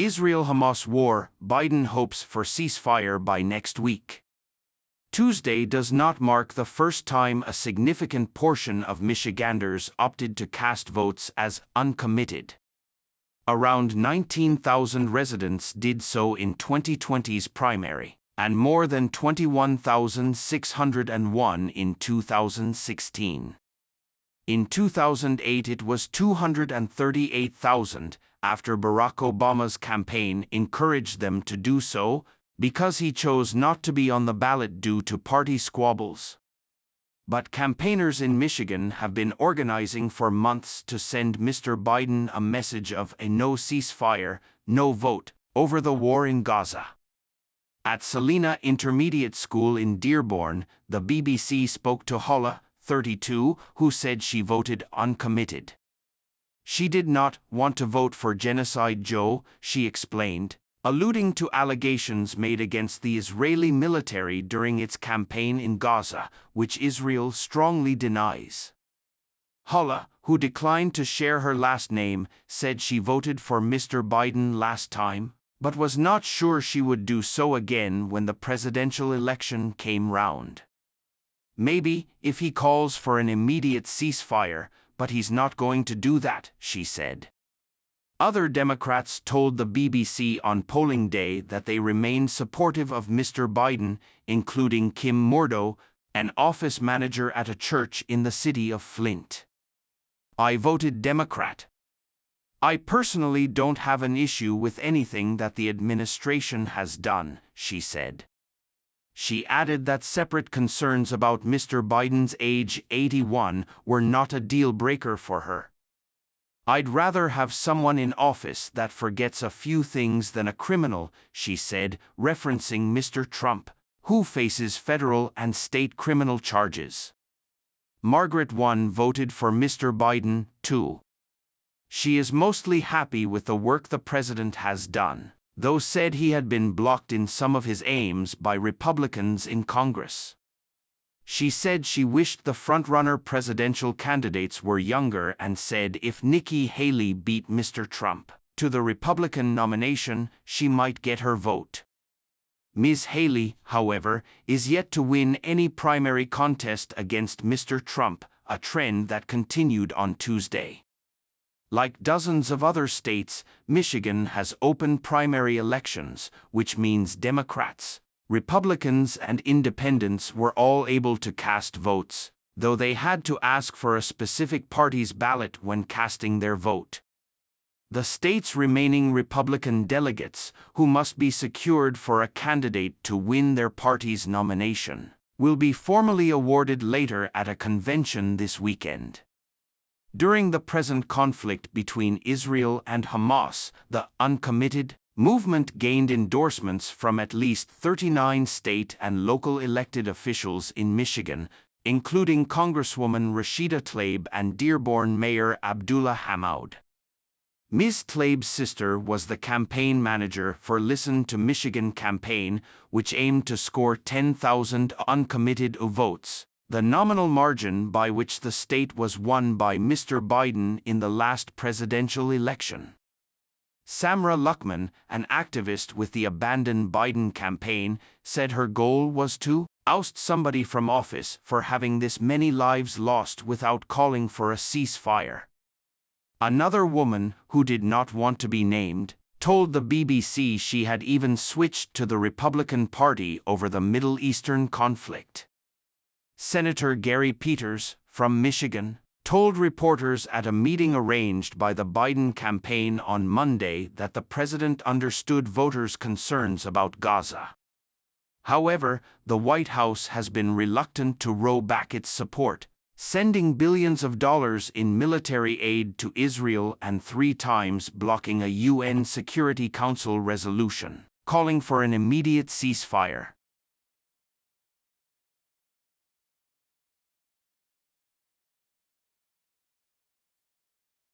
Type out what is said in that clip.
Israel-Hamas war, Biden hopes for ceasefire by next week. Tuesday does not mark the first time a significant portion of Michiganders opted to cast votes as uncommitted. Around 19,000 residents did so in 2020's primary, and more than 21,601 in 2016. In 2008 it was 238,000, after Barack Obama's campaign encouraged them to do so, because he chose not to be on the ballot due to party squabbles. But campaigners in Michigan have been organizing for months to send Mr. Biden a message of a no ceasefire, no vote, over the war in Gaza. At Salina Intermediate School in Dearborn, the BBC spoke to Holla, 32, who said she voted uncommitted. She did not want to vote for Genocide Joe, she explained, alluding to allegations made against the Israeli military during its campaign in Gaza, which Israel strongly denies. Holla, who declined to share her last name, said she voted for Mr. Biden last time, but was not sure she would do so again when the presidential election came round. Maybe, if he calls for an immediate ceasefire, but he's not going to do that, she said. Other Democrats told the BBC on polling day that they remained supportive of Mr. Biden, including Kim Mordo, an office manager at a church in the city of Flint. I voted Democrat. I personally don't have an issue with anything that the administration has done, she said. She added that separate concerns about Mr. Biden's age, 81, were not a deal-breaker for her. I'd rather have someone in office that forgets a few things than a criminal, she said, referencing Mr. Trump, who faces federal and state criminal charges. Margaret 1 voted for Mr. Biden, too. She is mostly happy with the work the president has done, though said he had been blocked in some of his aims by Republicans in Congress. She said she wished the front-runner presidential candidates were younger and said if Nikki Haley beat Mr. Trump to the Republican nomination, she might get her vote. Ms. Haley, however, is yet to win any primary contest against Mr. Trump, a trend that continued on Tuesday. Like dozens of other states, Michigan has open primary elections, which means Democrats, Republicans and independents were all able to cast votes, though they had to ask for a specific party's ballot when casting their vote. The state's remaining Republican delegates, who must be secured for a candidate to win their party's nomination, will be formally awarded later at a convention this weekend. During the present conflict between Israel and Hamas, the uncommitted movement gained endorsements from at least 39 state and local elected officials in Michigan, including Congresswoman Rashida Tlaib and Dearborn Mayor Abdullah Hammoud. Ms. Tlaib's sister was the campaign manager for Listen to Michigan campaign, which aimed to score 10,000 uncommitted votes, the nominal margin by which the state was won by Mr. Biden in the last presidential election. Samra Luckman, an activist with the abandoned Biden campaign, said her goal was to oust somebody from office for having this many lives lost without calling for a ceasefire. Another woman, who did not want to be named, told the BBC she had even switched to the Republican Party over the Middle Eastern conflict. Senator Gary Peters, from Michigan, told reporters at a meeting arranged by the Biden campaign on Monday that the president understood voters' concerns about Gaza. However, the White House has been reluctant to roll back its support, sending billions of dollars in military aid to Israel and 3 times blocking a UN Security Council resolution calling for an immediate ceasefire.